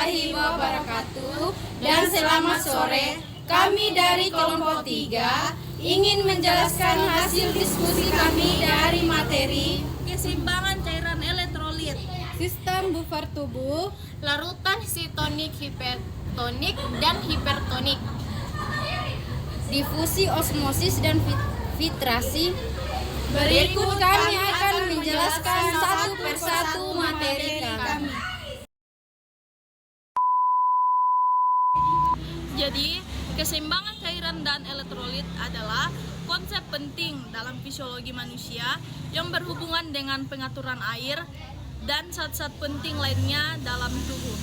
warahmatullahi wabarakatuh dan selamat sore. Kami dari kelompok 3 ingin menjelaskan hasil diskusi kami dari materi keseimbangan cairan elektrolit, sistem buffer tubuh, larutan sitonik, hipertonik, dan hipertonik, difusi, osmosis, dan filtrasi. Berikut kami akan menjelaskan satu persatu materi kami. Jadi, keseimbangan cairan dan elektrolit adalah konsep penting dalam fisiologi manusia yang berhubungan dengan pengaturan air dan zat-zat penting lainnya dalam tubuh.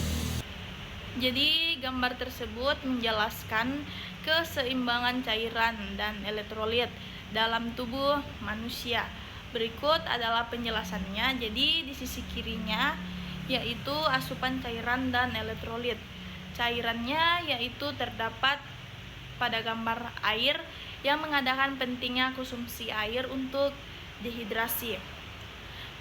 Jadi, gambar tersebut menjelaskan keseimbangan cairan dan elektrolit dalam tubuh manusia. Berikut adalah penjelasannya. Jadi, di sisi kirinya yaitu asupan cairan dan elektrolit. Cairannya yaitu terdapat pada gambar air yang mengadakan pentingnya konsumsi air untuk dehidrasi.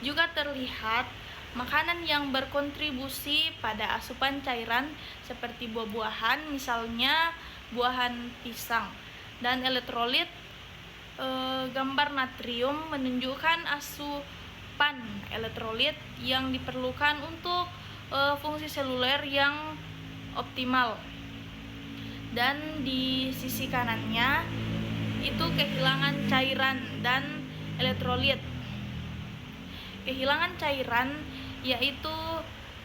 Juga terlihat makanan yang berkontribusi pada asupan cairan seperti buah-buahan, misalnya buahan pisang. Dan elektrolit, gambar natrium menunjukkan asupan elektrolit yang diperlukan untuk fungsi seluler yang optimal. Dan di sisi kanannya itu kehilangan cairan dan elektrolit. Kehilangan cairan yaitu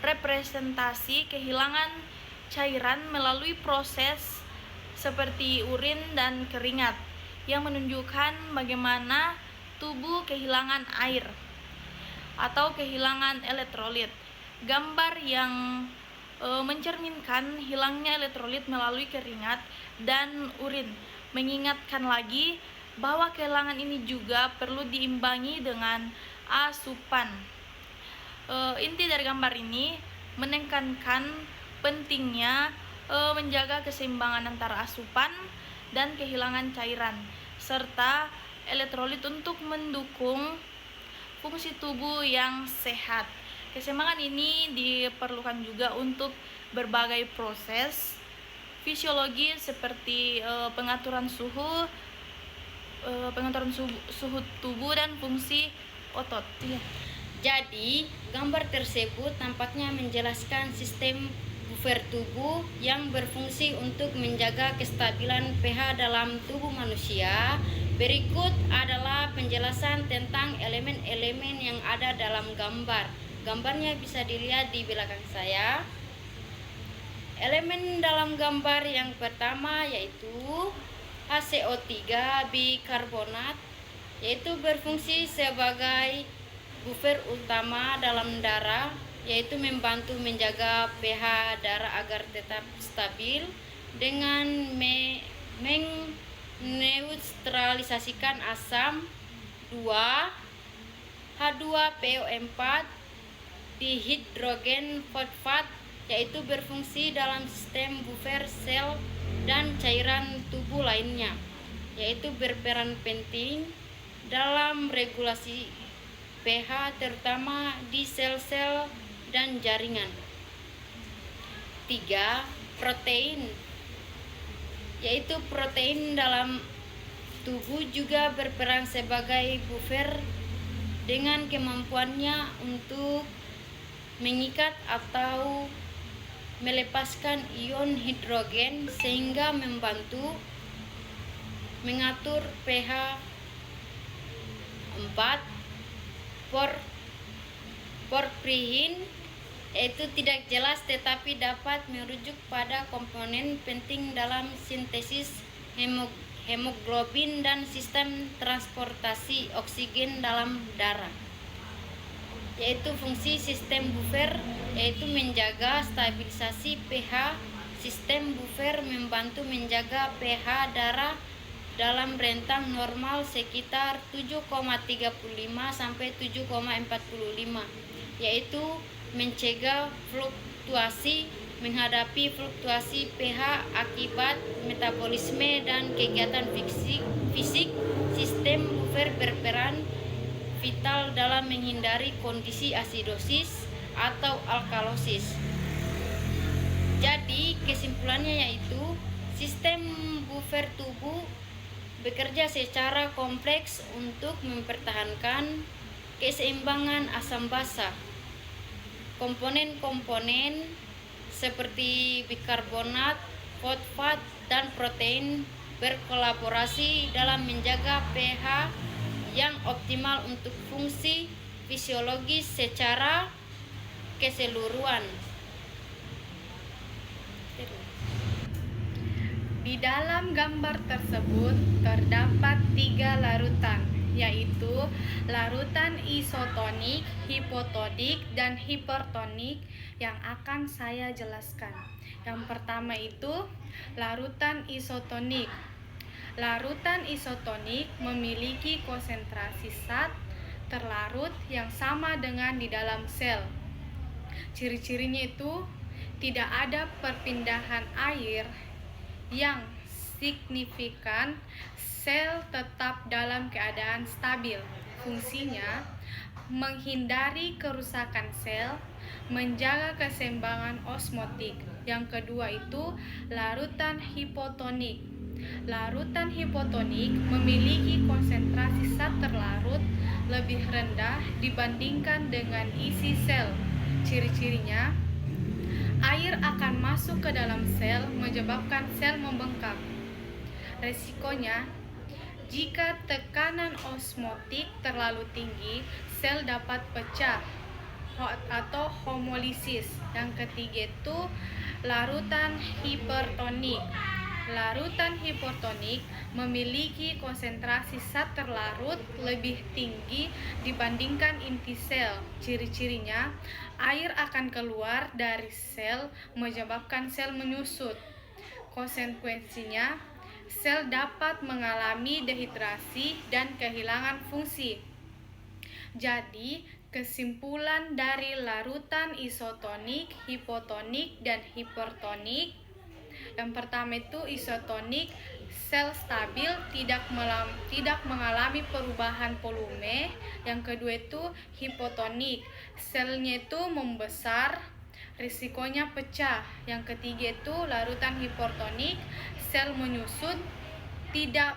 representasi kehilangan cairan melalui proses seperti urin dan keringat yang menunjukkan bagaimana tubuh kehilangan air atau kehilangan elektrolit. Gambar yang mencerminkan hilangnya elektrolit melalui keringat dan urin, mengingatkan lagi bahwa kehilangan ini juga perlu diimbangi dengan asupan. Inti dari gambar ini menekankan pentingnya menjaga keseimbangan antara asupan dan kehilangan cairan serta elektrolit untuk mendukung fungsi tubuh yang sehat. Keseimbangan ini diperlukan juga untuk berbagai proses fisiologi seperti pengaturan suhu tubuh dan fungsi otot. Jadi, gambar tersebut tampaknya menjelaskan sistem buffer tubuh yang berfungsi untuk menjaga kestabilan pH dalam tubuh manusia. Berikut adalah penjelasan tentang elemen-elemen yang ada dalam gambar. Gambarnya bisa dilihat di belakang saya. Elemen dalam gambar yang pertama yaitu HCO3 bikarbonat, yaitu berfungsi sebagai buffer utama dalam darah, yaitu membantu menjaga pH darah agar tetap stabil dengan meneutralisasikan asam 2 H2PO4 dihidrogen fosfat, yaitu berfungsi dalam sistem buffer sel dan cairan tubuh lainnya, yaitu berperan penting dalam regulasi pH terutama di sel-sel dan jaringan. 3. Protein, yaitu protein dalam tubuh juga berperan sebagai buffer dengan kemampuannya untuk mengikat atau melepaskan ion hidrogen sehingga membantu mengatur pH. 4. Porfirin, yaitu tidak jelas tetapi dapat merujuk pada komponen penting dalam sintesis hemoglobin dan sistem transportasi oksigen dalam darah. Yaitu fungsi sistem buffer yaitu menjaga stabilisasi pH. Sistem buffer membantu menjaga pH darah dalam rentang normal sekitar 7,35 sampai 7,45, yaitu mencegah fluktuasi menghadapi fluktuasi pH akibat metabolisme dan kegiatan fisik. Sistem buffer berperan vital dalam menghindari kondisi asidosis atau alkalosis. Jadi kesimpulannya yaitu sistem buffer tubuh bekerja secara kompleks untuk mempertahankan keseimbangan asam basa. Komponen-komponen seperti bikarbonat, fosfat, dan protein berkolaborasi dalam menjaga pH yang optimal untuk fungsi fisiologis secara keseluruhan. Di dalam gambar tersebut terdapat 3 larutan, yaitu larutan isotonik, hipotonik, dan hipertonik yang akan saya jelaskan. Yang pertama itu larutan isotonik. Larutan isotonik memiliki konsentrasi zat terlarut yang sama dengan di dalam sel. Ciri-cirinya itu tidak ada perpindahan air yang signifikan, sel tetap dalam keadaan stabil. Fungsinya menghindari kerusakan sel, menjaga keseimbangan osmotik. Yang kedua itu larutan hipotonik. Larutan hipotonik memiliki konsentrasi zat terlarut lebih rendah dibandingkan dengan isi sel. Ciri-cirinya, air akan masuk ke dalam sel menyebabkan sel membengkak. Resikonya, jika tekanan osmotik terlalu tinggi, sel dapat pecah atau homolisis. Yang ketiga itu larutan hipertonik. Larutan hipertonik memiliki konsentrasi zat terlarut lebih tinggi dibandingkan inti sel. Ciri-cirinya, air akan keluar dari sel menyebabkan sel menyusut. Konsekuensinya, sel dapat mengalami dehidrasi dan kehilangan fungsi. Jadi, kesimpulan dari larutan isotonik, hipotonik, dan hipertonik, yang pertama itu isotonik, sel stabil, tidak mengalami perubahan volume. Yang kedua itu hipotonik, selnya itu membesar, risikonya pecah. Yang ketiga itu larutan hipertonik, sel menyusut, tidak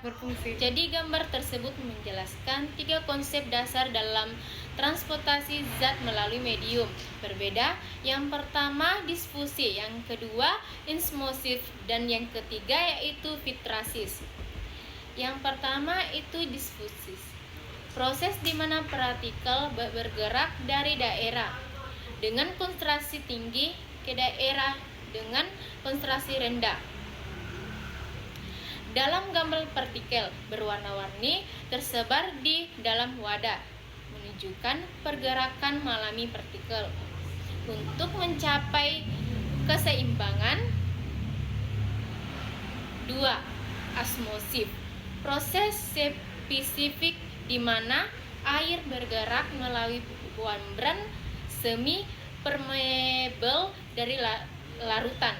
berfungsi. Jadi gambar tersebut menjelaskan 3 konsep dasar dalam transportasi zat melalui medium berbeda. Yang pertama difusi, yang kedua osmosis, dan yang ketiga yaitu filtrasis. Yang pertama itu difusi, proses di mana partikel bergerak dari daerah dengan konsentrasi tinggi ke daerah dengan konsentrasi rendah. Dalam gambar partikel berwarna-warni tersebar di dalam wadah, menunjukkan pergerakan alami partikel. Untuk mencapai keseimbangan, 2. Osmosis, proses spesifik di mana air bergerak melalui membran semi permeable dari larutan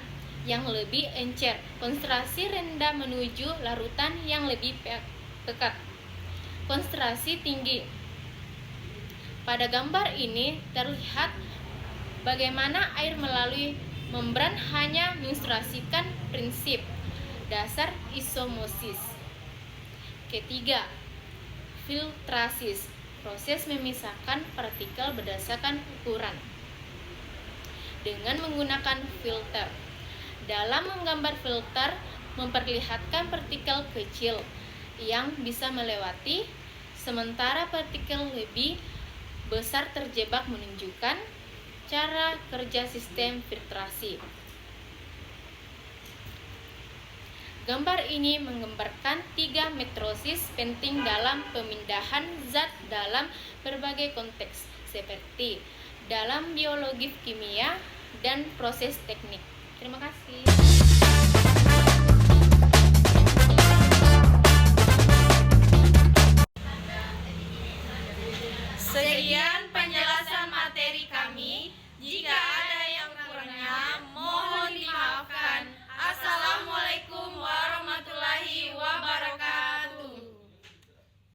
yang lebih encer, konsentrasi rendah menuju larutan yang lebih pekat, konsentrasi tinggi. Pada gambar ini terlihat bagaimana air melalui membran hanya mengilustrasikan prinsip dasar osmosis. Ketiga, filtrasis, proses memisahkan partikel berdasarkan ukuran dengan menggunakan filter. Dalam menggambar filter memperlihatkan partikel kecil yang bisa melewati, sementara partikel lebih besar terjebak, menunjukkan cara kerja sistem filtrasi. Gambar ini menggambarkan 3 metrosis penting dalam pemindahan zat dalam berbagai konteks, seperti dalam biologi, kimia, dan proses teknik. Terima kasih. Sekian